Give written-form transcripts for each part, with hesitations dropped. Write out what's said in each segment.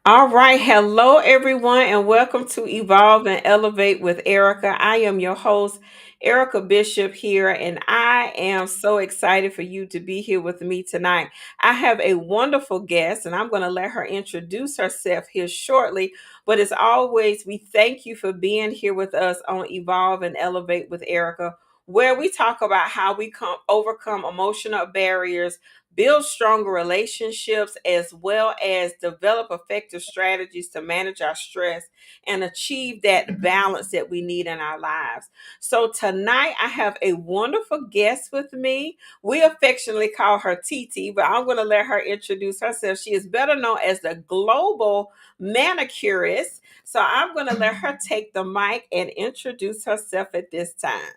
All right. Hello, everyone, and welcome to Evolve and Elevate with Erica. I am your host, Erica Bishop, here, and I am so excited for you to be here with me tonight. I have a wonderful guest, and I'm going to let her introduce herself here shortly. But as always, we thank you for being here with us on Evolve and Elevate with Erica, where we talk about how we overcome emotional barriers, build stronger relationships, as well as develop effective strategies to manage our stress and achieve that balance that we need in our lives. So, tonight I have a wonderful guest with me. We affectionately call her Titi, but I'm going to let her introduce herself. She is better known as the Global Manicurist. So, I'm going to let her take the mic and introduce herself at this time.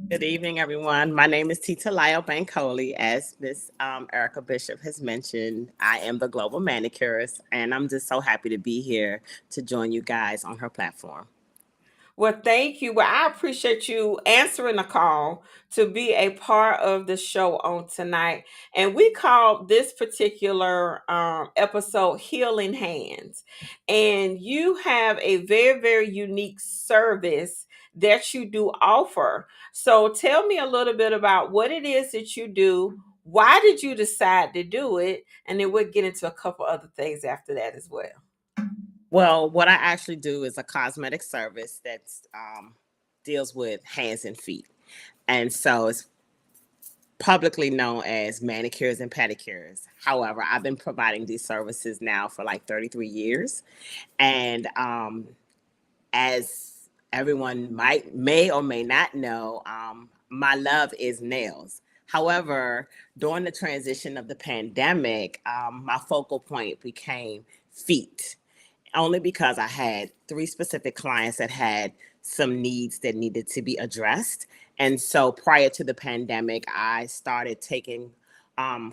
Good evening, everyone. My name is Titilayo Bankole. As Miss Errica Bishop has mentioned, I am the Global Manicurist, and I'm just so happy to be here to join you guys on her platform. Well, thank you. Well, I appreciate you answering the call to be a part of the show on tonight. And we call this particular episode Healing Hands. And you have a very, very unique service that you do offer. So tell me a little bit about what it is that you do. Why did you decide to do it? And then we'll get into a couple other things after that as well. Well, what I actually do is a cosmetic service that deals with hands and feet. And so it's publicly known as manicures and pedicures. However, I've been providing these services now for like 33 years. And as everyone may or may not know, my love is nails. However, during the transition of the pandemic, my focal point became feet, only because I had three specific clients that had some needs that needed to be addressed. And so prior to the pandemic, I started taking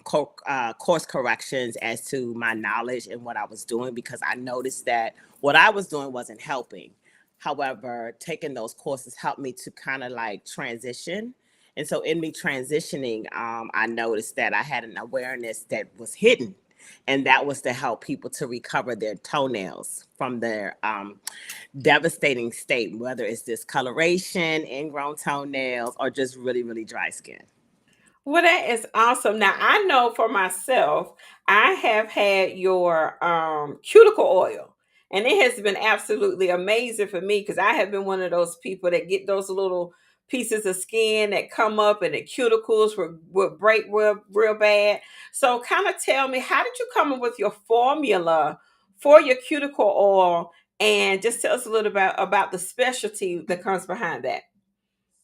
course corrections as to my knowledge and what I was doing, because I noticed that what I was doing wasn't helping. However, taking those courses helped me to kind of like transition. And so in me transitioning, I noticed that I had an awareness that was hidden, and that was to help people to recover their toenails from their devastating state, whether it's discoloration, ingrown toenails, or just really, really dry skin. Well, that is awesome. Now, I know for myself, I have had your cuticle oil, and it has been absolutely amazing for me because I have been one of those people that get those little pieces of skin that come up and the cuticles would break real bad. So, kind of tell me, how did you come up with your formula for your cuticle oil? And just tell us a little about the specialty that comes behind that.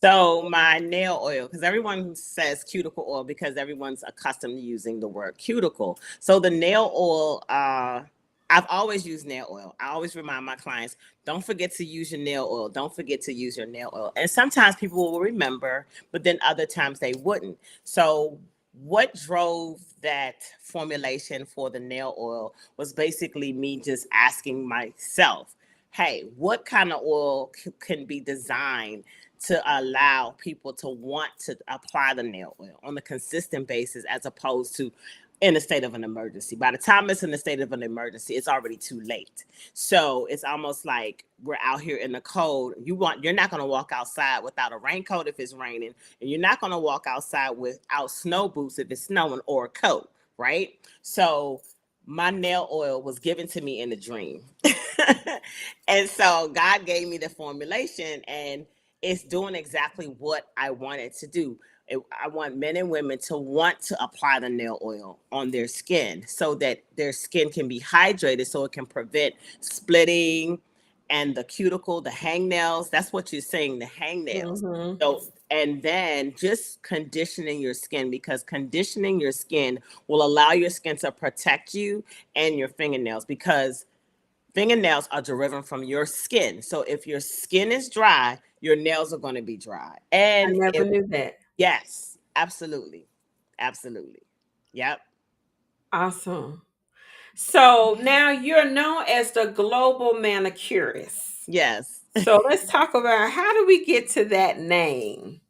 So my nail oil, because everyone says cuticle oil because everyone's accustomed to using the word cuticle. So the nail oil, I've always used nail oil. I always remind my clients, don't forget to use your nail oil. Don't forget to use your nail oil. And sometimes people will remember, but then other times they wouldn't. So what drove that formulation for the nail oil was basically me just asking myself, hey, what kind of oil can be designed to allow people to want to apply the nail oil on a consistent basis, as opposed to in a state of an emergency. By the time it's in a state of an emergency, it's already too late. So it's almost like we're out here in the cold. You're not going to walk outside without a raincoat if it's raining, and you're not going to walk outside without snow boots if it's snowing, or a coat, right? So my nail oil was given to me in a dream. And so God gave me the formulation, and it's doing exactly what I wanted to do. I want men and women to want to apply the nail oil on their skin so that their skin can be hydrated, so it can prevent splitting and the cuticle, the hangnails. That's what you're saying, the hangnails. Mm-hmm. So, and then just conditioning your skin, because conditioning your skin will allow your skin to protect you and your fingernails, because fingernails are derived from your skin. So if your skin is dry, your nails are going to be dry. I And never knew that. yes, absolutely. Absolutely. Yep. Awesome. So now you're known as the global manicurist. Yes. So let's talk about how do we get to that name?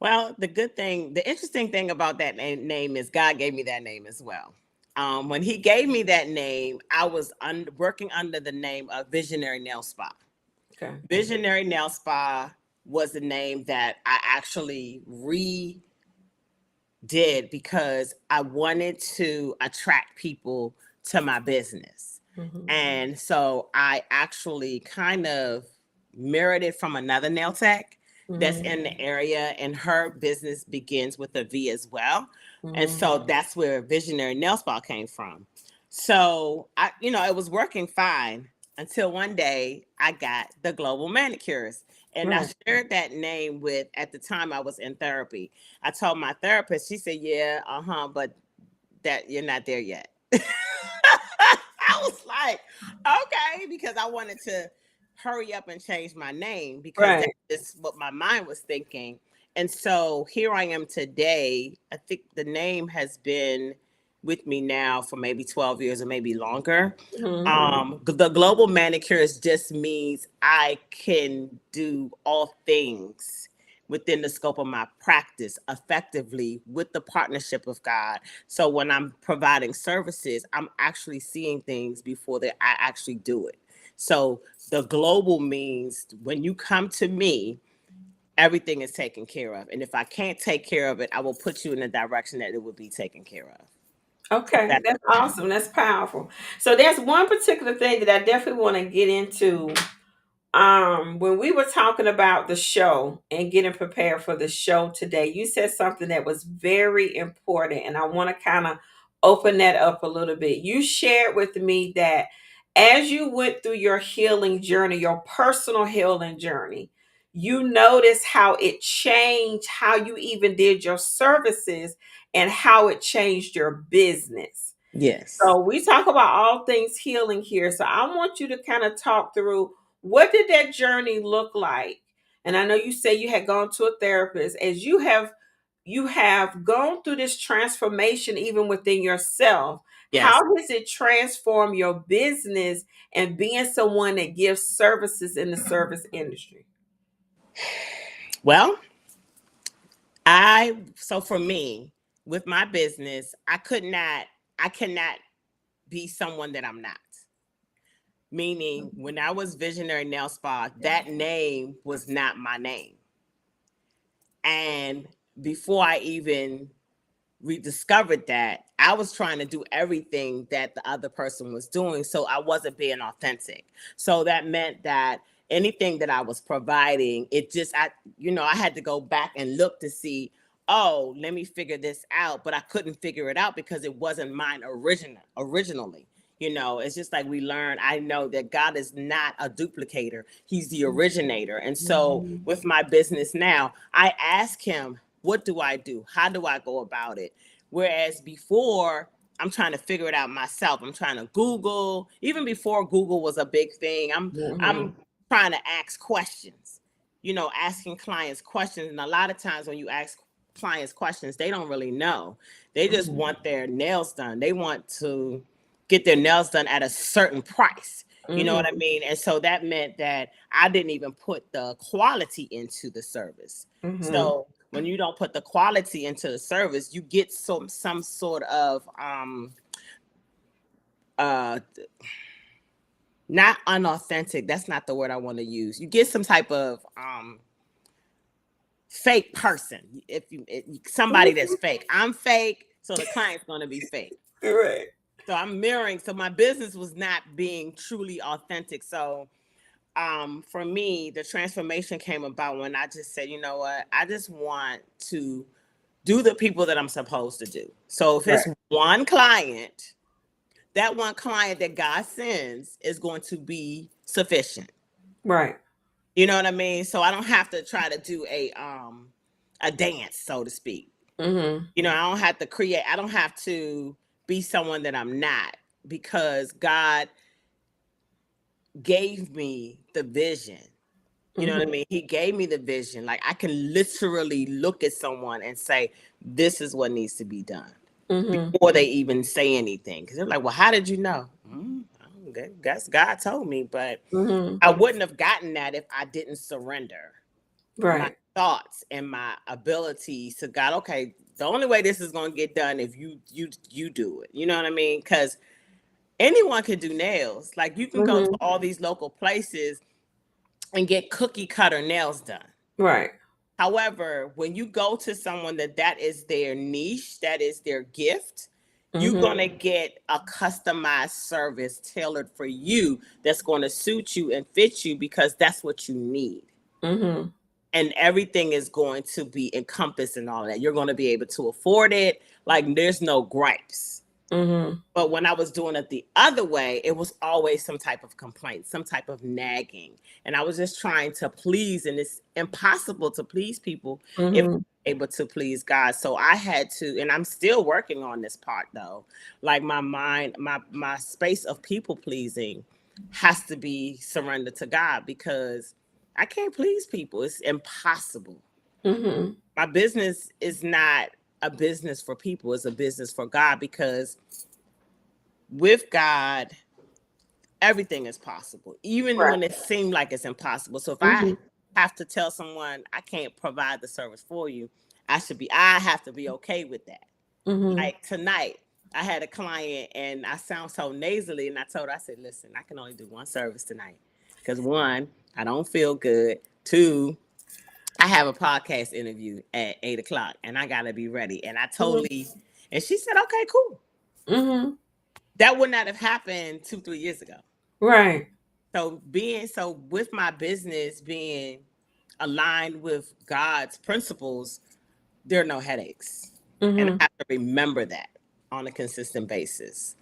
Well, the interesting thing about that name is God gave me that name as well. When he gave me that name, I was working under the name of Visionary Nail Spa. Okay. Visionary Nail Spa was the name that I actually redid because I wanted to attract people to my business. Mm-hmm. And so I actually kind of mirrored it from another nail tech that's Mm-hmm. in the area, and her business begins with a V as well. And Mm-hmm. so that's where Visionary Nail Spa came from. So it was working fine until one day I got the Global Manicurist. And I Right. shared that name with, at the time I was in therapy. I told my therapist, she said, yeah, but that you're not there yet. I was like, okay, because I wanted to hurry up and change my name because Right. that is what my mind was thinking. And so here I am today. I think the name has been with me now for maybe 12 years or maybe longer. Mm-hmm. The global manicurist just means I can do all things within the scope of my practice effectively with the partnership of God. So when I'm providing services, I'm actually seeing things before that I actually do it. So the global means when you come to me, everything is taken care of. And if I can't take care of it, I will put you in the direction that it will be taken care of. Okay, That's that's awesome. That's powerful. So there's one particular thing that I definitely want to get into. When we were talking about the show and getting prepared for the show today, you said something that was very important, and I want to kind of open that up a little bit. You shared with me that as you went through your healing journey, your personal healing journey, you noticed how it changed how you even did your services and how it changed your business. yes. So we talk about all things healing here. So I want you to kind of talk through, what did that journey look like? And I know you say you had gone to a therapist. As you have gone through this transformation even within yourself. How Yes. has it transformed your business and being someone that gives services in the service industry? Well, so for me, with my business, I cannot be someone that I'm not. Meaning, when I was Visionary Nail Spa, that name was not my name. And before I even rediscovered that, I was trying to do everything that the other person was doing. So I wasn't being authentic. So that meant that anything that I was providing, I had to go back and look to see, oh, let me figure this out. But I couldn't figure it out because it wasn't mine originally. It's just like we learned. I know that God is not a duplicator. He's the originator. And so Mhm. with my business now, I ask him, what do I do? How do I go about it? Whereas before, I'm trying to figure it out myself. I'm trying to Google. Even before Google was a big thing, I'm Mhm. trying to ask questions. Asking clients questions. And a lot of times when you ask clients questions, they don't really know. They just Mhm. want their nails done. They want to get their nails done at a certain price. You know what I Mhm. mean? And so that meant that I didn't even put the quality into the service. Mhm. So when you don't put the quality into the service, you get some sort of uh not unauthentic. That's not the word I want to use. You get some type of fake person. If somebody that's fake. I'm fake, so the client's going to be fake. Correct. So I'm mirroring. So my business was not being truly authentic. So for me, the transformation came about when I just said, you know what, I just want to do the people that I'm supposed to do. So if it's Right. one client, that one client that God sends is going to be sufficient. Right. You know what I mean? So I don't have to try to do a dance, so to speak. Mhm. I don't have to create, I don't have to be someone that I'm not, because God gave me the vision. You know what I Mhm. mean? He gave me the vision. Like, I can literally look at someone and say, this is what needs to be done Mhm. before they even say anything. Because they're like, well, how did you know? I guess God told me, but Mhm. I wouldn't have gotten that if I didn't surrender my Right. thoughts and my abilities to God. Okay, The only way this is going to get done if you do it. You know what I mean? Because anyone can do nails. Like you can go to Mm-hmm. all these local places and get cookie cutter nails done. Right. However, when you go to someone that is their niche, that is their gift, you're Mm-hmm. going to get a customized service tailored for you that's going to suit you and fit you because that's what you need. Mm-hmm. And everything is going to be encompassed in all of that. You're going to be able to afford it. Like there's no gripes. Mm-hmm. But when I was doing it the other way, it was always some type of complaint, some type of nagging. And I was just trying to please, and it's impossible to please people if Mm-hmm. you're able to please God. So I had to, and I'm still working on this part though. Like my mind, my space of people pleasing has to be surrendered to God because I can't please people. It's impossible. Mm-hmm. My business is not a business for people, it's a business for God because with God, everything is possible, even Right. when it seemed like it's impossible. So if I Mm-hmm. have to tell someone I can't provide the service for you, I have to be okay with that. Mm-hmm. Like tonight, I had a client and I sound so nasally, and I told her, I said, listen, I can only do one service tonight. Because one, I don't feel good. Two, I have a podcast interview at 8 o'clock and I gotta be ready. And I totally, and she said, okay, cool. Mm-hmm. That would not have happened 2, 3 years ago. Right. So with my business being aligned with God's principles, there are no headaches. And Mm-hmm. I have to remember that on a consistent basis.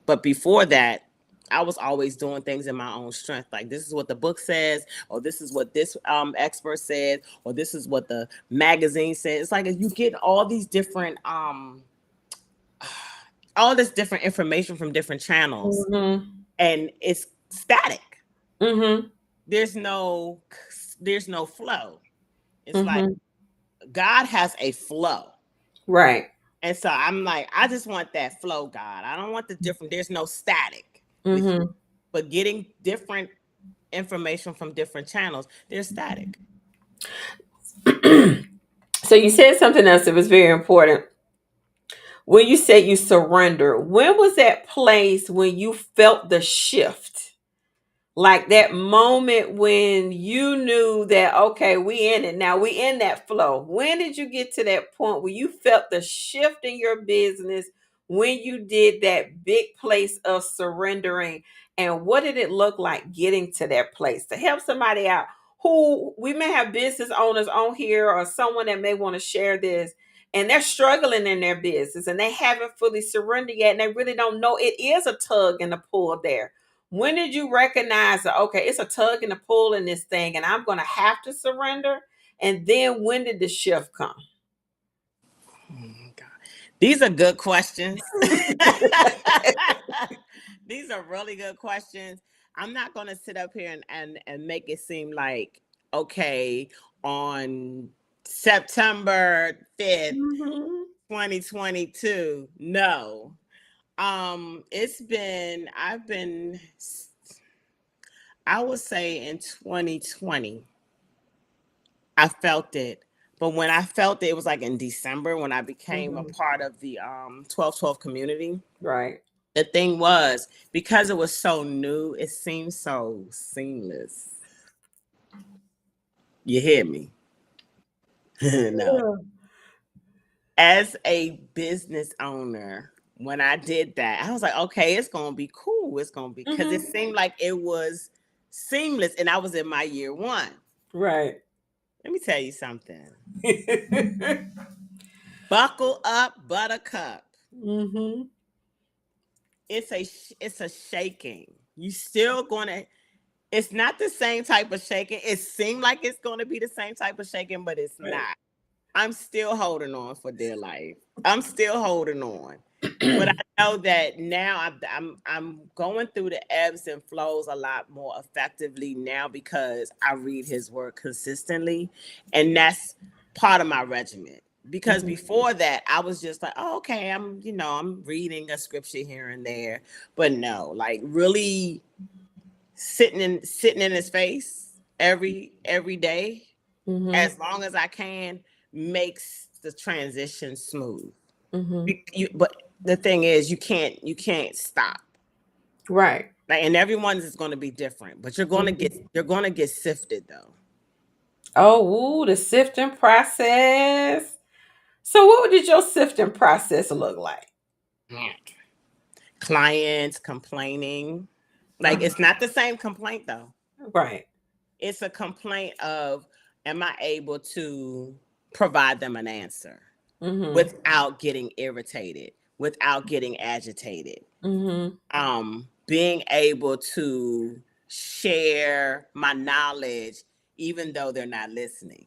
But before that, I was always doing things in my own strength. Like this is what the book says, or this is what this expert said, or this is what the magazine says. It's like you get all this different information from different channels, Mm-hmm. and it's static. Mm-hmm. there's no there's no flow. It's like Mm-hmm. God has a flow. Right. And so I'm like, I just want that flow, God. I don't want the different, there's no static with you. Mm-hmm. But getting different information from different channels, there's static. So you said something else that was very important. When you said you surrender, when was that place when you felt the shift? Like that moment when you knew that okay, we in it now, we in that flow. When did you get to that point where you felt the shift in your business, when you did that big place of surrendering, and what did it look like getting to that place to help somebody out who we may have business owners on here or someone that may want to share this and they're struggling in their business and they haven't fully surrendered yet and they really don't know it is a tug and a pull there. When did you recognize that, okay, it's a tug and a pull in this thing and I'm going to have to surrender? And then when did the shift come? Oh, God. These are good questions. These are really good questions. I'm not going to sit up here and make it seem like, okay, on September 5th, Mhm. 2022. No. I've been, I would say in 2020, I felt it. But when I felt it, it was like in December when I became a Mhm. part of the 1212 community. Right. The thing was, because it was so new, it seemed so seamless. You hear me? No. Yeah. As a business owner, when I did that, I was like, okay, it's gonna be cool. It's gonna be because it Mhm. seemed like it was seamless, and I was in my year one. Right. Let me tell you something. Buckle up, Buttercup. Mhm. It's a shaking. You still gonna. It's not the same type of shaking. It seemed like it's gonna be the same type of shaking, but it's Right. not. I'm still holding on for dear life. I'm still holding on. But I know that now I'm going through the ebbs and flows a lot more effectively now because I read his word consistently, and that's part of my regimen. Because Mhm. before that, I was just like, oh, okay, I'm reading a scripture here and there, but no, like really sitting in his face every day Mhm. as long as I can makes the transition smooth. Mm-hmm. But the thing is, you can't stop. Right. Like, and everyone's is going to be different, but you're going to get sifted though. Oh, ooh, the sifting process. So, what did your sifting process look like? Clients complaining, like Uh-huh. it's not the same complaint though. Right. It's a complaint of, am I able to provide them an answer Mm-hmm. without getting irritated, without getting agitated? Mm-hmm. Being able to share my knowledge even though they're not listening, Okay.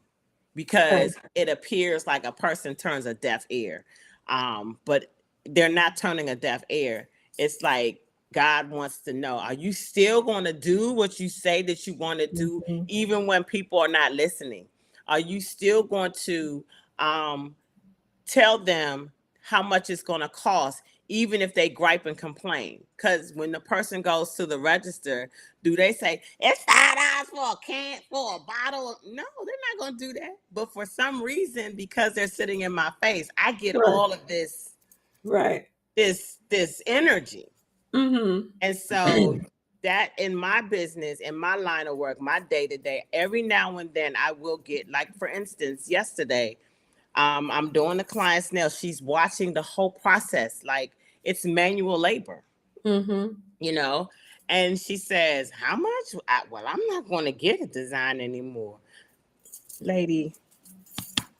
because it appears like a person turns a deaf ear, but they're not turning a deaf ear. It's like God wants to know, are you still going to do what you say that you want to do Mm-hmm. even when people are not listening? Are you still going to um, tell them how much it's going to cost, even if they gripe and complain? Because when the person goes to the register, do they say it's $5 for a can, for a bottle? No, they're not going to do that. But for some reason, because they're sitting in my face, I get Right. all of Right. this energy. Mm-hmm. And so that, in my business, in my line of work, my day to day, every now and then I will get, like, for instance, yesterday, I'm doing the client's nail. She's watching the whole process. Like, it's manual labor, Mm-hmm. you know? And she says, how much? Well, I'm not going to get a design anymore. Lady,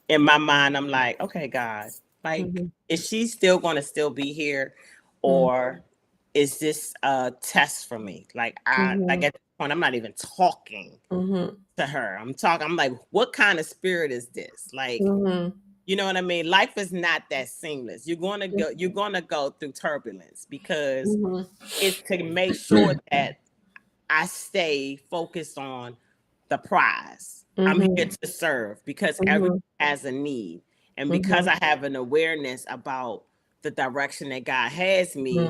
in my mind, I'm like, okay, God, like, Mm-hmm. is she still going to still be here? Or is this a test for me? Like, Mm-hmm. at this point, I'm not even talking Mm-hmm. to her. I'm like, what kind of spirit is this? Like, Mm-hmm. you know what I mean? Life is not that seamless. You're gonna go through turbulence, because Mm-hmm. it's to make sure that I stay focused on the prize. I'm here Mm-hmm. to serve because everyone Mm-hmm. has a need. And because Mm-hmm. I have an awareness about the direction that God has me,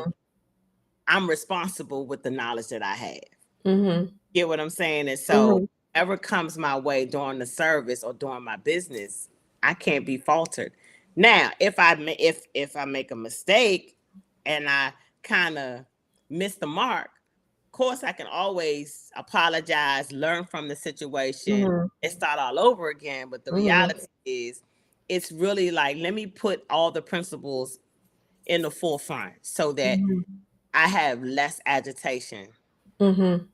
I'm responsible with the knowledge that I have. Mm-hmm. Get what I'm saying? And so, Mm-hmm. whatever comes my way during the service or during my business, I can't be faltered. Now, if I make a mistake and I kind of miss the mark, of course I can always apologize, learn from the situation, Mm-hmm. and start all over again. But the Mm-hmm. reality is, it's really like, let me put all the principles in the forefront so that I have less agitation Mm-hmm.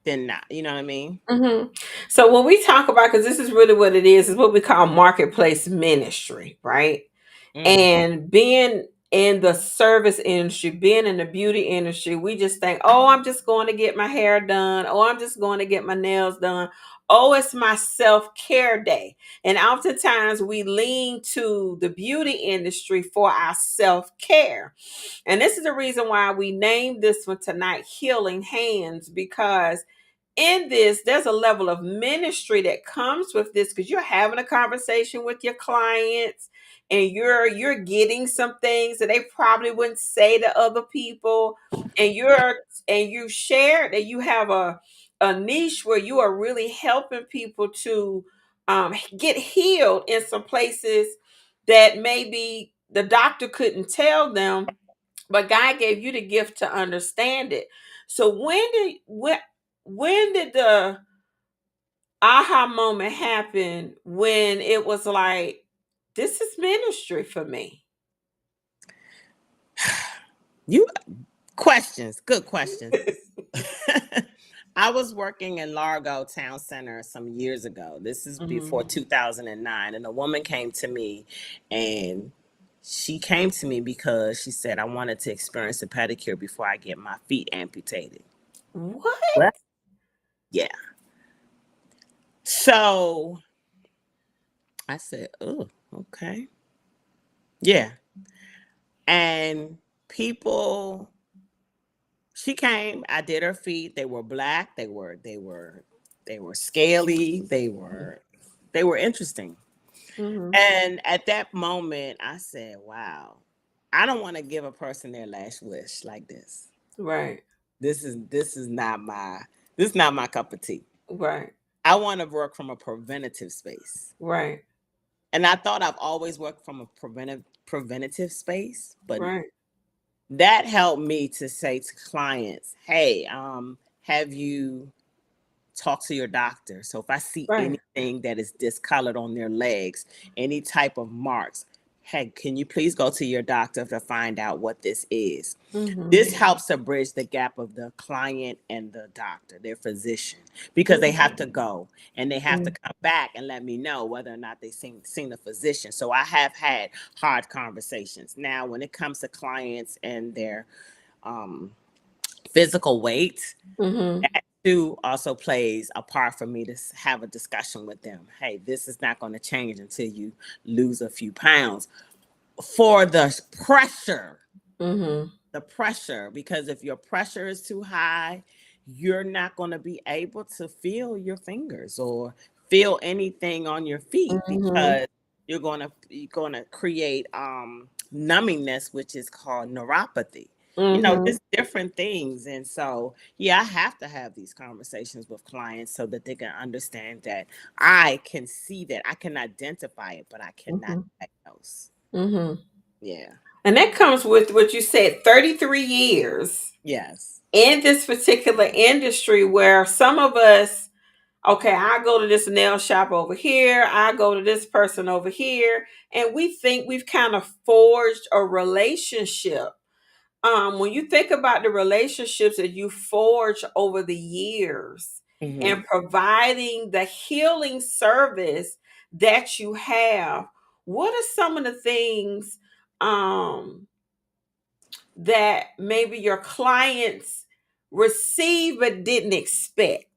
than not. You know what I mean? Mm-hmm. So when we talk about, because this is really what it is what we call marketplace ministry, right? Mm. And being in the service industry, being in the beauty industry, we just think, oh, I'm just going to get my hair done. Oh, I'm just going to get my nails done. Oh, it's my self care day. And oftentimes we lean to the beauty industry for our self care. And this is the reason why we named this one tonight Healing Hands, because in this, there's a level of ministry that comes with this, because you're having a conversation with your clients and you're getting some things that they probably wouldn't say to other people, and you share that you have a niche where you are really helping people to get healed in some places that maybe the doctor couldn't tell them, but God gave you the gift to understand it. So when did the aha moment happen when it was like, this is ministry for me? You questions, good questions. I was working in Largo Town Center some years ago. This is Mhm. before 2009, and a woman came to me, and she came to me because she said, I wanted to experience a pedicure before I get my feet amputated. What? What? Yeah. So I said, oh, okay. Yeah. And people, she came, I did her feet. They were black, they were scaly, they were interesting. Mhm. And at that moment I said, wow, I don't want to give a person their last wish like this. Right. This is not my cup of tea. Right. I want to work from a preventative space. Right. And I thought I've always worked from a preventative space, but Right. that helped me to say to clients, hey, have you talked to your doctor? So if I see Right. anything that is discolored on their legs, any type of marks, hey, can you please go to your doctor to find out what this is? Mm-hmm. This helps to bridge the gap of the client and the doctor, their physician, because they have to go and they have to Mm-hmm. come back and let me know whether or not they seen the physician. So I have had hard conversations. Now, when it comes to clients and their um, physical weight, Mm-hmm. that too also plays a part for me to have a discussion with them. Hey, this is not going to change until you lose a few pounds. For the pressure, Mm-hmm. because if your pressure is too high, you're not going to be able to feel your fingers or feel anything on your feet, Mm-hmm. because you're going to create numbingness, which is called neuropathy. Mm-hmm. Just different things. And so yeah, I have to have these conversations with clients so that they can understand that I can see, that I can identify it, but I cannot Mm-hmm. diagnose. Mm-hmm. Yeah. And that comes with what you said, 33 years Yes. in this particular industry where some of us, okay, I go to this nail shop over here, I go to this person over here, and we think we've kind of forged a relationship. When you think about the relationships that you forge over the years Hmm. and providing the healing service that you have, what are some of the things um, that maybe your clients received but didn't expect?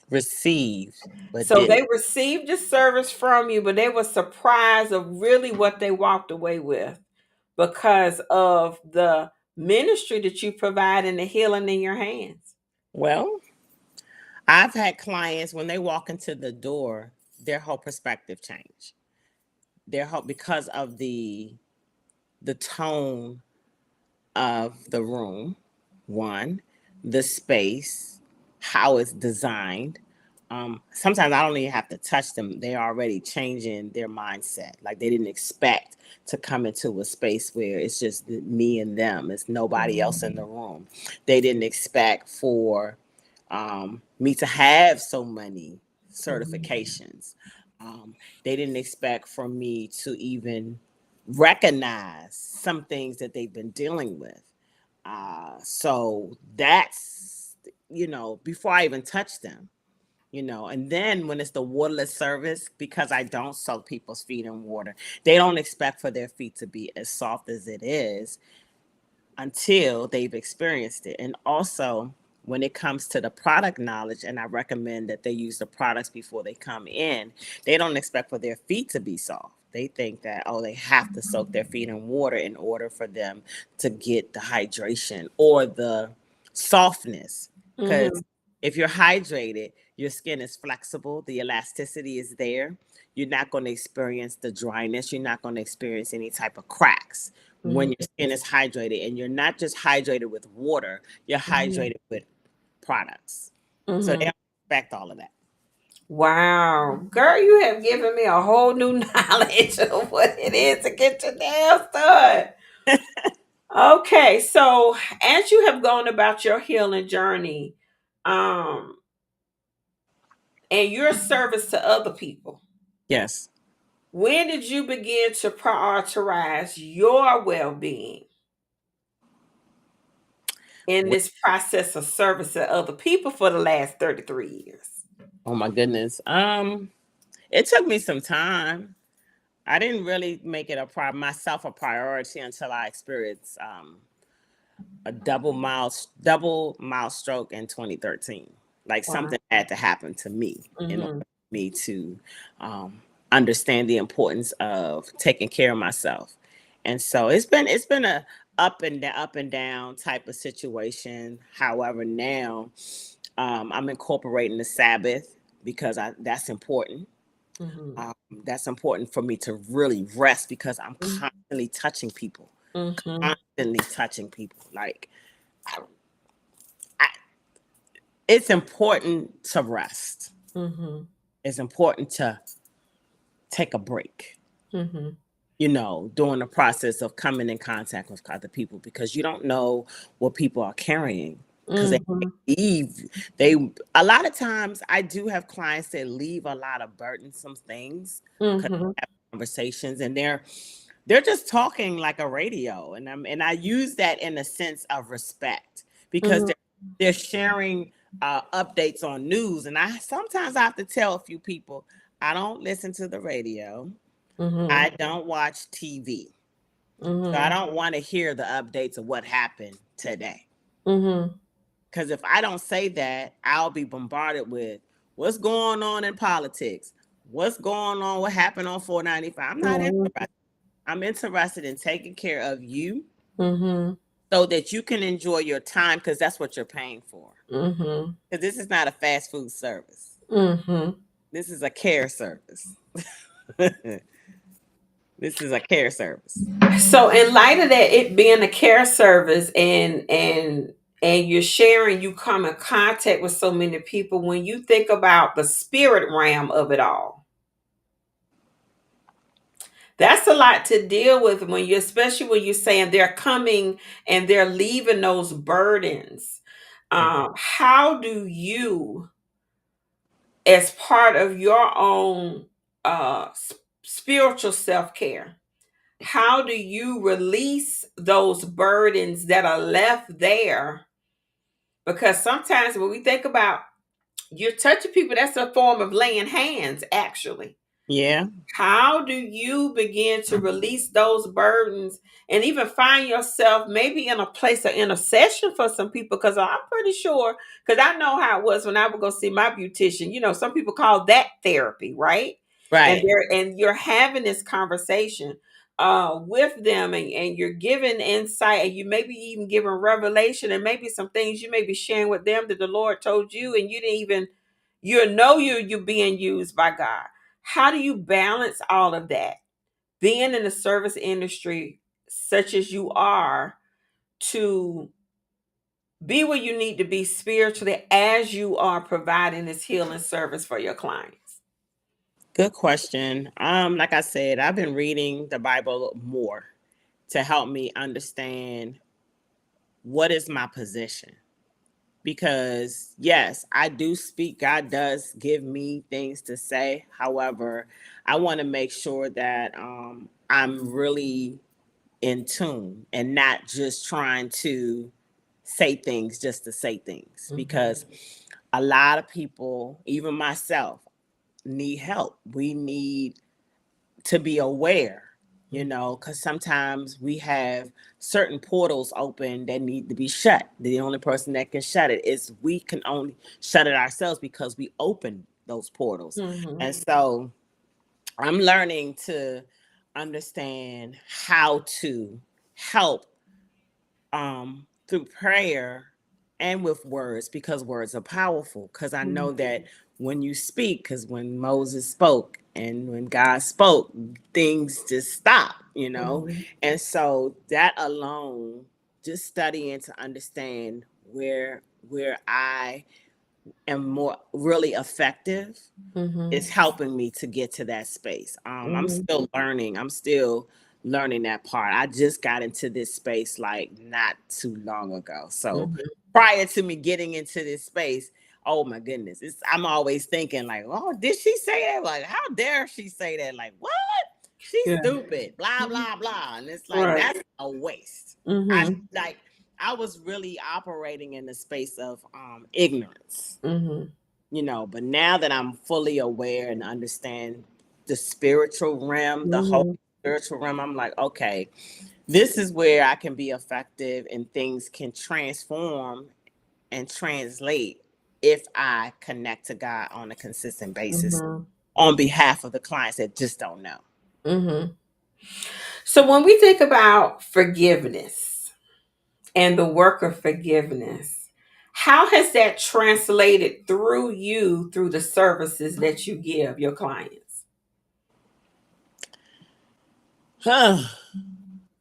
Received but So didn't. they received the service from you, but they were surprised of really what they walked away with because of the ministry that you provide and the healing in your hands. Well, I've had clients when they walk into the door, their whole perspective change. Their whole, because of the tone of the room, one, the space, how it's designed. Sometimes I don't even have to touch them. They're already changing their mindset. Like they didn't expect to come into a space where it's just me and them. It's nobody else in the room. They didn't expect for me to have so many Mhm. certifications. They didn't expect for me to even recognize some things that they've been dealing with. So that's, before I even touch them, and then when it's the waterless service, because I don't soak people's feet in water, they don't expect for their feet to be as soft as it is until they've experienced it. And also, when it comes to the product knowledge, and I recommend that they use the products before they come in, they don't expect for their feet to be soft. They think that, oh, they have to soak their feet in water in order for them to get the hydration or the softness. Because Mhm. if you're hydrated, your skin is flexible, the elasticity is there. You're not going to experience the dryness. You're not going to experience any type of cracks when Mhm. your skin is hydrated. And you're not just hydrated with water, you're Mhm. hydrated with products. So they Mhm. don't expect all of that. Wow, girl, you have given me a whole new knowledge of what it is to get your nails done. Okay, so as you have gone about your healing journey, um, and your service to other people, Yes. when did you begin to prioritize your well-being in Well, this process of service to other people for the last 33 years? oh my goodness. It took me some time. I didn't really make it myself a priority until I experienced a double mile stroke in 2013. Like Wow. something had to happen to me in order Mhm. for me to um, understand the importance of taking care of myself. And so it's been a up and down type of situation. However, now I'm incorporating the Sabbath because that's important. Mhm. Um, that's important for me to really rest because I'm Mhm. constantly touching people, Mhm. constantly touching people. Like I, I, it's important to rest. Mhm. it's important to take a break, Mhm. during the process of coming in contact with other people, because you don't know what people are carrying. Because Mhm. they a lot of times I do have clients that leave a lot of burdensome things because Mhm. have conversations, and they're just talking like a radio, and I use that in a sense of respect, because Mhm. they're sharing updates on news, and I sometimes I have to tell a few people I don't listen to the radio, I Mhm. don't watch TV, so I Mhm. don't want to hear the updates of what happened today. Mhm. Because if I don't say that, I'll be bombarded with what's going on in politics, what's going on, what happened on 495. I'm not Mhm. interested. I'm interested in taking care of you Mhm. so that you can enjoy your time, because that's what you're paying for. Mhm. Because this is not a fast food service. Mhm. This is a care service. This is a care service. So in light of that, it being a care service, and you're sharing, you come in contact with so many people. When you think about the spirit realm of it all, that's a lot to deal with when you, especially when you're saying they're coming and they're leaving those burdens. How do you, as part of your own spiritual self care, how do you release those burdens that are left there? Because sometimes when we think about you're touching people, that's a form of laying hands, actually. Yeah. How do you begin to release those burdens and even find yourself maybe in a place of intercession for some people? Because I'm pretty sure, because I know how it was when I would go see my beautician. Some people call that therapy, right? And Right. you're having this conversation with them, and you're giving insight, and you maybe even giving revelation, and maybe some things you may be sharing with them that the Lord told you, and you didn't even you're being used by God. How do you balance all of that? Being in the service industry, such as you are, to be where you need to be spiritually as you are providing this healing service for your clients. Good question. Like I said, I've been reading the Bible more to help me understand what is my position. Because yes, I do speak. God does give me things to say. However, I want to make sure that I'm really in tune and not just trying to say things just to say things. Mhm. Because a lot of people, even myself, need help. We need to be aware, because sometimes we have certain portals open that need to be shut. The only person that can shut it is we can only shut it ourselves because we open those portals. Mhm. And so I'm learning to understand how to help through prayer and with words, because words are powerful. Because I Mhm. know that when you speak, because when Moses spoke and when God spoke, things just stop. Mhm. And so that alone, just studying to understand where I am more really effective, Mhm. is helping me to get to that space. I'm Mhm. still learning. I'm still learning that part. I just got into this space like not too long ago. So Mhm. prior to me getting into this space, oh my goodness, I'm always thinking like, oh, did she say that? Like, how dare she say that? Like, what? She's Yeah. stupid. Blah Mhm. blah blah. And it's like Right. that's a waste. I Mhm. like I was really operating in the space of ignorance, Mhm. but now that I'm fully aware and understand the spiritual realm, the whole Mhm. spiritual realm, I'm like, okay, this is where I can be effective and things can transform and translate if I connect to God on a consistent basis Mhm. on behalf of the clients that just don't know. Mhm. So when we think about forgiveness and the work of forgiveness, how has that translated through you through the services that you give your clients?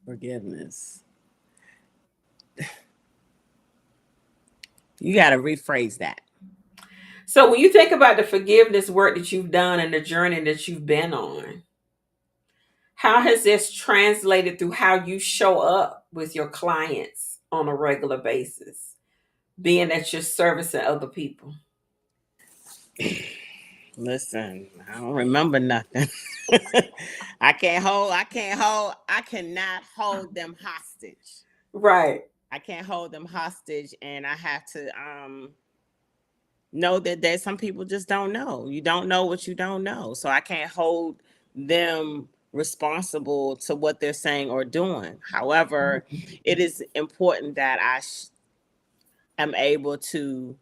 Forgiveness. You got to rephrase that. So when you think about the forgiveness work that you've done and the journey that you've been on, how has this translated through how you show up with your clients on a regular basis, being that you're servicing other people? Listen, I don't remember nothing. I cannot hold them hostage. Right. I can't hold them hostage, and I have to know that there's some people just don't know. You don't know what you don't know. So I can't hold them responsible to what they're saying or doing. However, it is important that am able to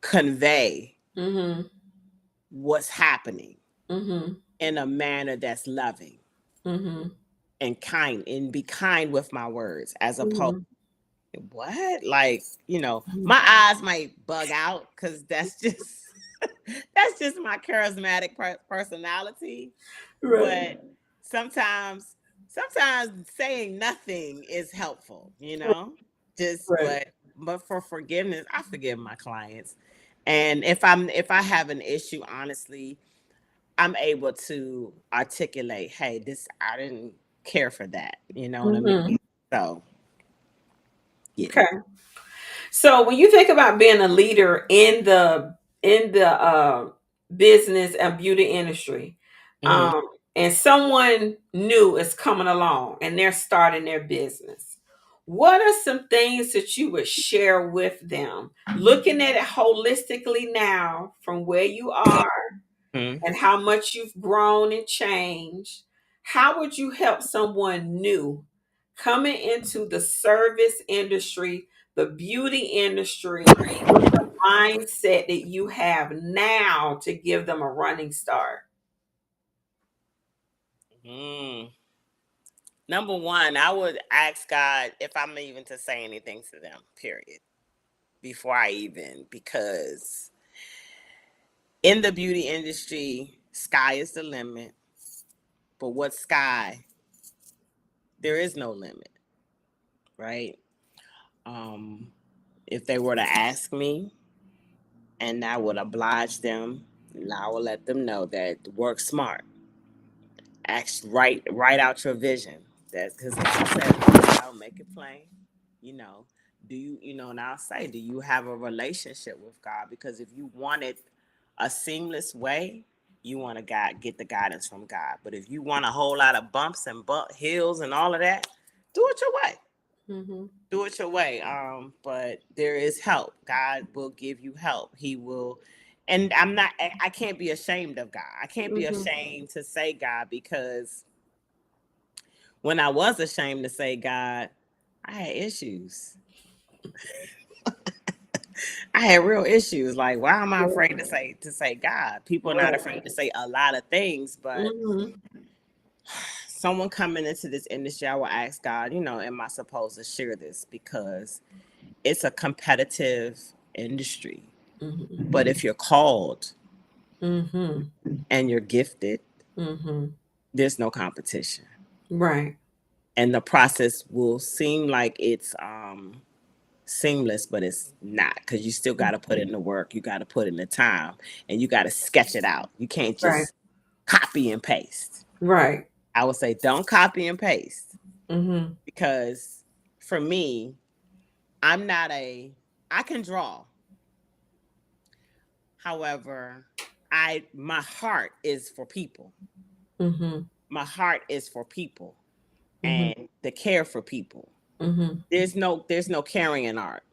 convey Mm-hmm. what's happening Mm-hmm. in a manner that's loving Mm-hmm. and kind, and be kind with my words as opposed Mm-hmm. what, like, my eyes might bug out because that's just that's just my charismatic personality. Right. But sometimes saying nothing is helpful, just Right. but for forgiveness, I forgive my clients. And if I have an issue, honestly, I'm able to articulate, hey, this, I didn't care for that, you know what I Mm-hmm. mean? So yeah. Okay. So when you think about being a leader in the business and beauty industry, Mhm. and someone new is coming along and they're starting their business, what are some things that you would share with them? Looking at it holistically now from where you are Mhm. and how much you've grown and changed, how would you help someone new coming into the service industry, the beauty industry, with the mindset that you have now to give them a running start? Mm. Number one, I would ask God if I'm even to say anything to them, period, before I even, because in the beauty industry, sky is the limit. But what sky? There is no limit, right? Um, if they were to ask me, and I would oblige them, and I will let them know that work smart, act, write out your vision. That's because, like I said, I'll make it plain. You know, do you, and I'll say, do you have a relationship with God? Because if you wanted a seamless way, you want to get the guidance from God. But if you want a whole lot of bumps and hills and all of that, do it your way. Mm-hmm. Do it your way. But there is help. God will give you help. He will. And I can't be ashamed of God. I can't be Mm-hmm. ashamed to say God, because when I was ashamed to say God, I had issues. I had real issues. Like, why am I afraid to say God? People are not Right. afraid to say a lot of things, but Mm-hmm. someone coming into this industry, I will ask God, am I supposed to share this? Because it's a competitive industry. Mm-hmm. But if you're called Mm-hmm. and you're gifted, Mm-hmm. there's no competition. Right. And the process will seem like it's seamless, but it's not, because you still got to put in the work, you got to put in the time, and you got to sketch it out. You can't Right. just copy and paste. Right. I would say don't copy and paste, Mm-hmm. because for me, I'm not a I can draw. However, my heart is for people. Mm-hmm. My heart is for people Mm-hmm. and the care for people. Mm-hmm. There's no caring in art.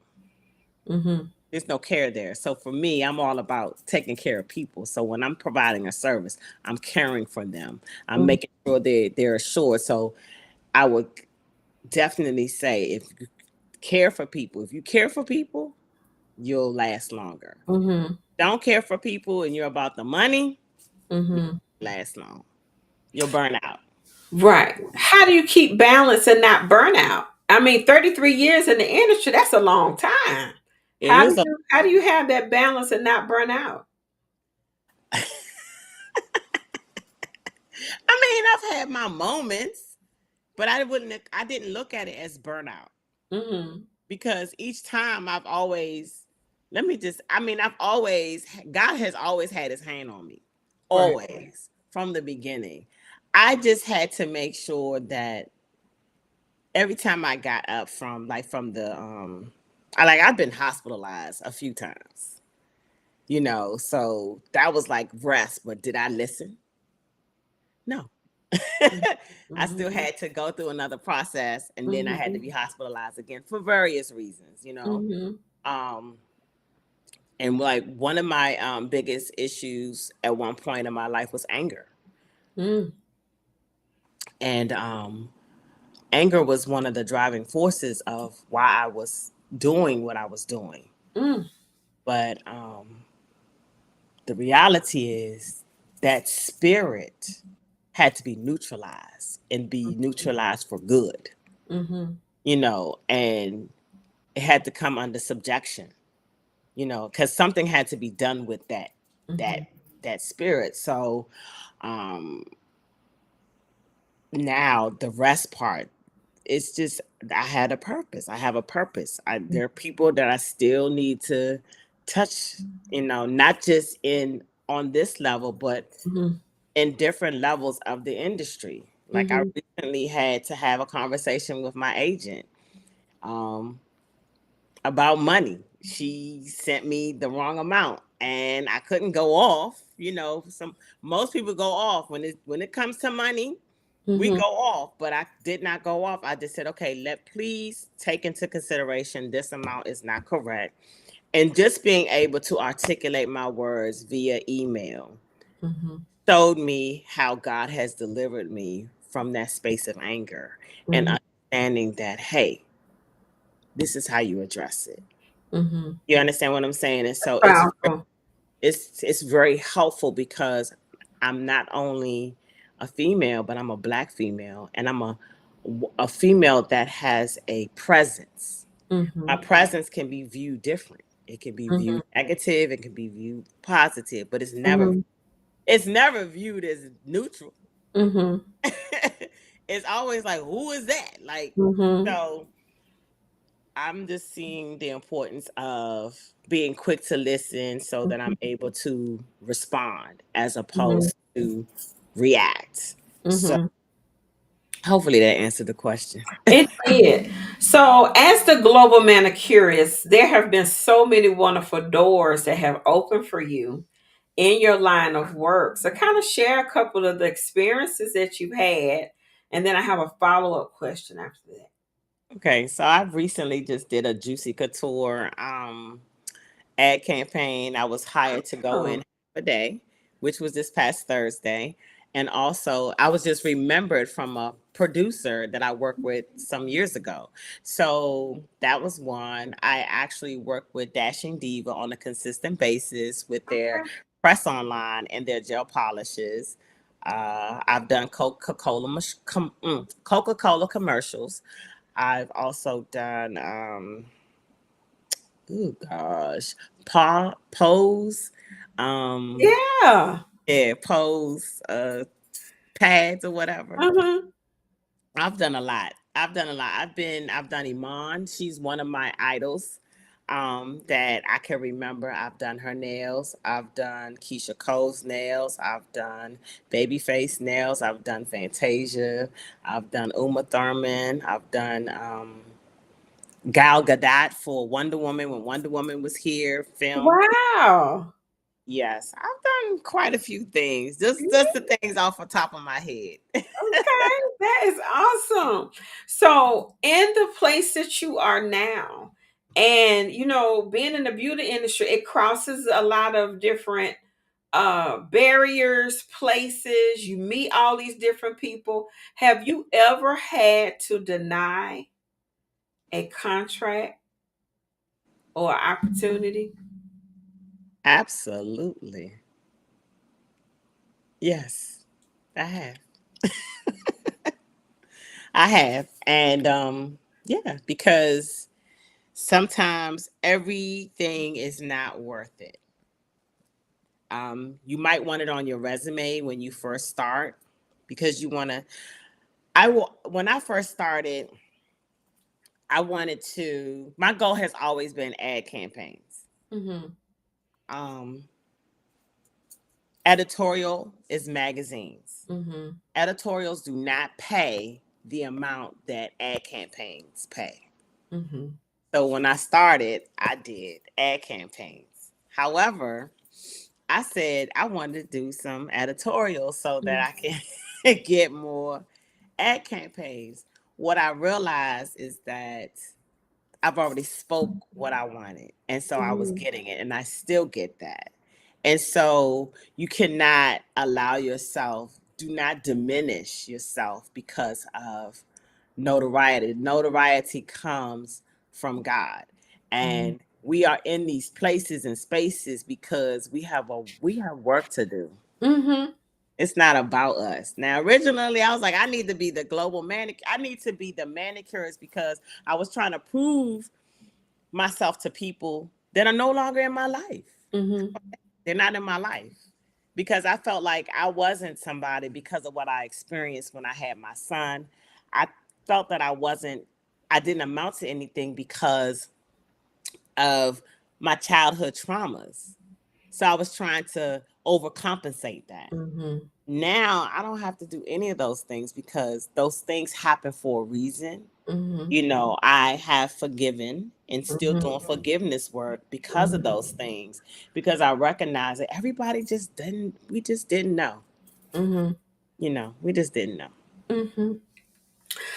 Mm-hmm. There's no care there. So for me, I'm all about taking care of people. So when I'm providing a service, I'm caring for them. I'm Mm-hmm. making sure they're assured. So I would definitely say, if you care for people, you'll last longer. Mm-hmm. Don't care for people and you're about the money, Mm-hmm. last long. You'll burn out. Right. How do you keep balance and not burn out? I mean, 33 years in the industry, that's a long time. It How do is a you how do you have that balance and not burn out? I've had my moments, but I didn't look at it as burnout, Mm-hmm. because each time I've always let me just, I mean, God has always had his hand on me, Right. always from the beginning. I just had to make sure that every time I got up from the, I've been hospitalized a few times, so that was like rest, but did I listen? No. I still Mm-hmm. had to go through another process, and then I had to Mm-hmm. be hospitalized again for various reasons. Mm-hmm. Um, and like one of my biggest issues at one point in my life was anger. Mm-hmm. And anger was one of the driving forces of why I was doing what I was doing. Mm-hmm. But the reality is that spirit had to be neutralized and be neutralized for good, Mm-hmm. and it had to come under subjection, because something had to be done with that Mm-hmm. that spirit. So um now the rest part, it's just, I had a purpose. I have a purpose. There are people that I still need to touch, not just in on this level, but Mm-hmm. in different levels of the industry. Like I Mm-hmm. recently had to have a conversation with my agent um, about money. She sent me the wrong amount, and I couldn't go off. Some most people go off when it comes to money. We Mm-hmm. go off, but I did not go off. I just said, okay, please take into consideration this amount is not correct. And just being able to articulate my words via email Mm-hmm. showed me how God has delivered me from that space of anger and Mm-hmm. understanding that, hey, this is how you address it. Mm-hmm. You understand what I'm saying? And so Powerful. it's very helpful because I'm not only a female, but I'm a Black female, and I'm a female that has a presence. Mm-hmm. My presence can be viewed different. It can be Mm-hmm. viewed negative. It can be viewed positive, but Mm-hmm. it's never viewed as neutral. Mm-hmm. It's always like, who is that? Like, Mm-hmm. so I'm just seeing the importance of being quick to listen so that I'm able to respond as Mm-hmm. opposed to react. So Mm-hmm. hopefully that answered the question. It did. So, as the global manicurist, there have been so many wonderful doors that have opened for you in your line of work. So, kind of share a couple of the experiences that you've had, and then I have a follow up question after that. Okay, so I've recently just did a Juicy Couture ad campaign. I was hired to go in Oh, a day, which was this past Thursday. And also, I was just remembered from a producer that I worked with some years ago. So that was one. I actually work with Dashing Diva on a consistent basis with their okay. press online and their gel polishes. I've done Coca-Cola commercials. I've also done oh gosh, pose, um, Yeah. yeah, pose, pads or whatever. Uh-huh. I've done a lot. I've done Iman. She's one of my idols. That I can remember. I've done her nails. I've done Keisha Cole's nails. I've done Babyface nails. I've done Fantasia. I've done Uma Thurman. I've done Gal Gadot for Wonder Woman when Wonder Woman was here, film. Wow. Yes, I've done quite a few things. Just the things off the top of my head. Okay, that is awesome. So, in the place that you are now, and being in the beauty industry, it crosses a lot of different barriers, places. You meet all these different people. Have you ever had to deny a contract or opportunity? Absolutely. Yes, I have. I have. And yeah, because sometimes everything is not worth it. You might want it on your resume when you first start because you want to I will when I first started, my goal has always been ad campaigns. Mhm. Um, editorial is magazines. Mhm. Editorials do not pay the amount that ad campaigns pay. Mhm. So when I started, I did ad campaigns. However, I said I wanted to do some editorials so that I can get more ad campaigns. What I realized is that I've already spoke what I wanted. And so I was Mhm. getting it and I still get that. And so you cannot allow yourself, do not diminish yourself because of notoriety. Notoriety comes from God. Mhm. And we are in these places and spaces because we have work to do. Mhm. It's not about us. Now, originally, I was like, I need to be the global manic. I need to be the manicurist because I was trying to prove myself to people that are no longer in my life. Mhm. They're not in my life because I felt like I wasn't somebody because of what I experienced when I had my son. I felt that I didn't amount to anything because of my childhood traumas. So I was trying to overcompensate that. Mhm. Now I don't have to do any of those things because those things happen for a reason. Mhm. You know, I have forgiven and still Mhm. doing forgiveness work because of Mhm. those things, because I recognize that we just didn't know. Mhm. You know, we just didn't know. Mhm.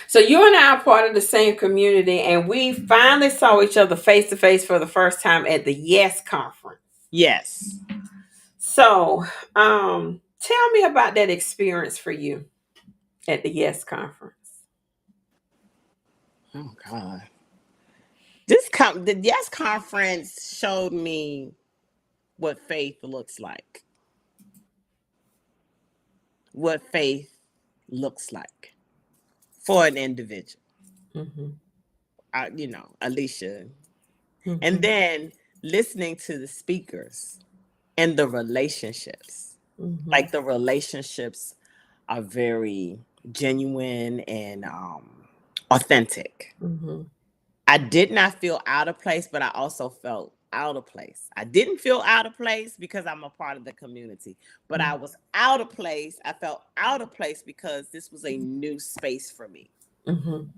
So you and I are part of the same community, and we finally saw each other face to face for the first time at the Yes conference. Yes. So, tell me about that experience for you at the Yes conference. Oh God. The Yes conference showed me what faith looks like. What faith looks like for an individual. Mhm. Alicia. And Mhm. then listening to the speakers and the relationships. Mhm. Like the relationships are very genuine and authentic. Mhm. I did not feel out of place, but I also felt out of place. I didn't feel out of place because I'm a part of the community, but I was out of place. I felt out of place because this was a new space for me. Mhm.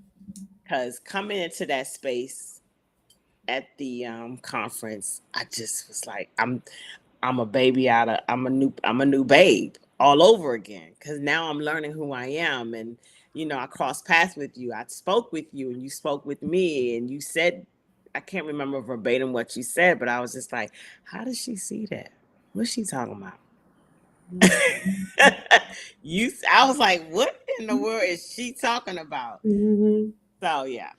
Because coming into that space at the conference, I just was like, I'm a baby I'm a new babe all over again because now I'm learning who I am. And I crossed paths with you, I spoke with you, and you spoke with me, and you said, I can't remember verbatim what you said, but I was just like, how does she see that? What's she talking about? I was like, what in the world is she talking about? Mhm. So yeah.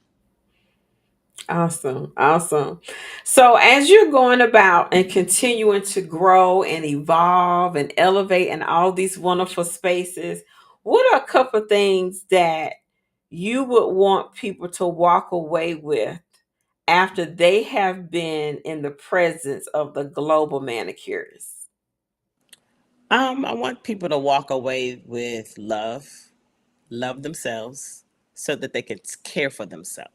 Awesome. Awesome. So, as you're going about and continuing to grow and evolve and elevate in all these wonderful spaces, what are a couple of things that you would want people to walk away with after they have been in the presence of the global manicurist? I want people to walk away with love themselves so that they can care for themselves.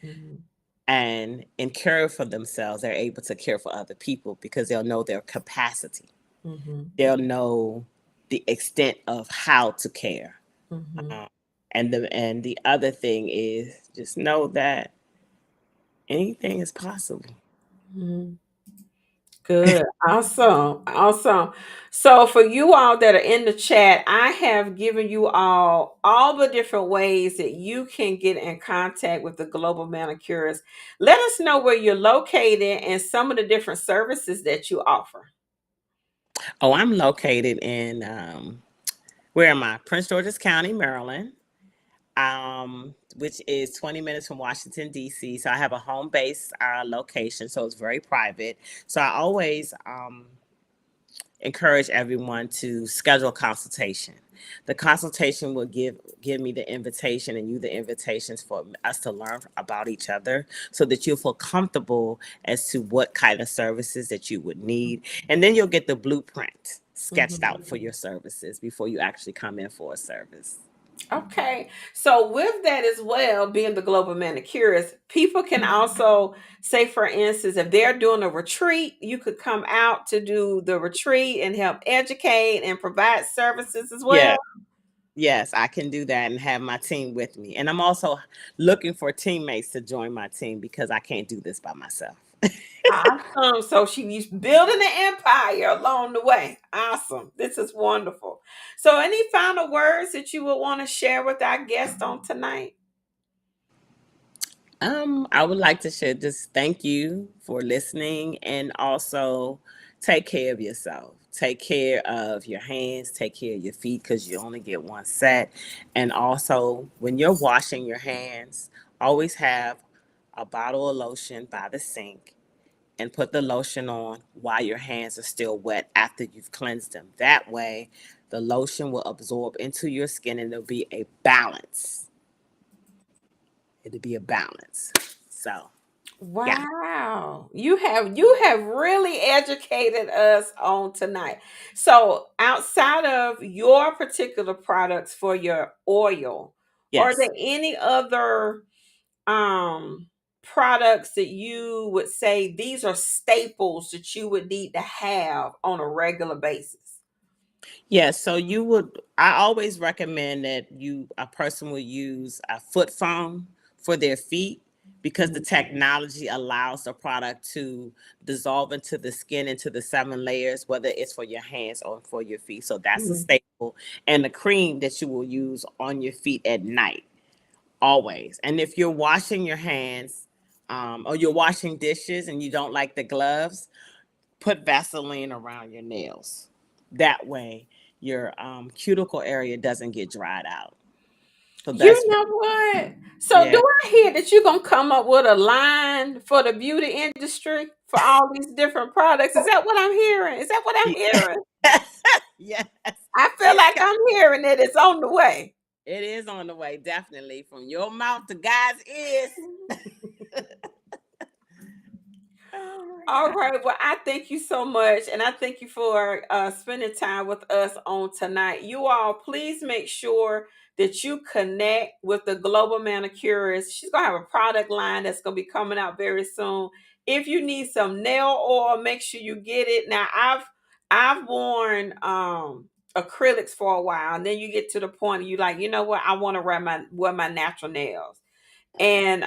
Mhm. And in care for themselves, they're able to care for other people because they'll know their capacity. Mhm. They'll know the extent of how to care. Mhm. Um, and the other thing is just know that anything is possible. Mhm. Good. Awesome. Awesome. So for you all that are in the chat, I have given you all the different ways that you can get in contact with the Global Manicurist. Let us know where you're located and some of the different services that you offer. Oh, I'm located in where am I? Prince George's County, Maryland. Which is 20 minutes from Washington, D.C. So I have a home base location, so it's very private. So I always encourage everyone to schedule a consultation. The consultation will give me the invitation and you the invitations for us to learn about each other so that you'll feel comfortable as to what kind of services that you would need. And then you'll get the blueprint sketched Mhm. out for your services before you actually come in for a service. Okay. So with that as well, being the global manicurist, people can also say, for instance, if they're doing a retreat, you could come out to do the retreat and help educate and provide services as well. Yeah. Yes, I can do that and have my team with me. And I'm also looking for teammates to join my team because I can't do this by myself. Awesome. So she's building an empire along the way. Awesome. This is wonderful. So any final words that you would want to share with our guest on tonight? I would like to share just thank you for listening and also take care of yourself. Take care of your hands, take care of your feet because you only get one set. And also, when you're washing your hands, always have a bottle of lotion by the sink and put the lotion on while your hands are still wet after you've cleansed them. That way, the lotion will absorb into your skin and there'll be a balance. It'll be a balance. So, yeah. Wow. You have really educated us on tonight. So outside of your particular products for your oil, are there Yes. any other um products that you would say these are staples that you would need to have on a regular basis? Yes, so you would I always recommend that a person will use a foot foam for their feet because the technology allows the product to dissolve into the skin into the seven layers, whether it's for your hands or for your feet. So that's a Mhm. staple. And the cream that you will use on your feet at night, always. And if you're washing your hands, or you're washing dishes and you don't like the gloves, put Vaseline around your nails. That way, your cuticle area doesn't get dried out. So You that's know what? So yeah. do I hear that you're gonna come up with a line for the beauty industry for all these different products? Is that what I'm hearing? Is that what I'm hearing? Yes, I feel it's like I'm hearing it. It's on the way. it is on the way, definitely from your mouth to God's ears. Oh my All God. right. Well, I thank you so much. And I thank you for spending time with us on tonight. You all, please make sure that you connect with the Global Manicurist. She's going to have a product line that's going to be coming out very soon. If you need some nail oil, make sure you get it. Now, I've worn acrylics for a while, and then you get to the point you like, you know what, I want to wear my natural nails. And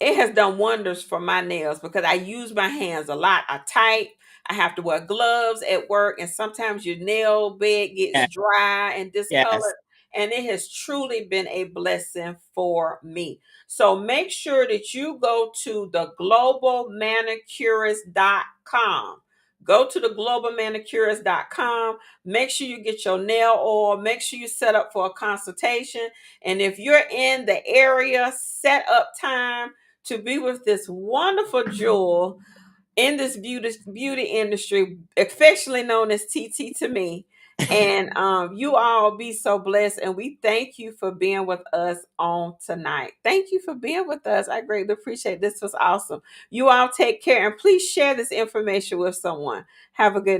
it has done wonders for my nails because I use my hands a lot. I type. I have to wear gloves at work, and sometimes your nail bed gets Yeah. dry and Yes. discolored. And it has truly been a blessing for me. So make sure that you go to the globalmanicurist.com. Go to the globalmanicurist.com. Make sure you get your nail oil. Make sure you set up for a consultation. And if you're in the area, set up time to be with this wonderful jewel in this beauty industry, affectionately known as TT to me. And you all be so blessed. And we thank you for being with us on tonight. Thank you for being with us. I greatly appreciate it. This was awesome. You all take care and please share this information with someone. Have a good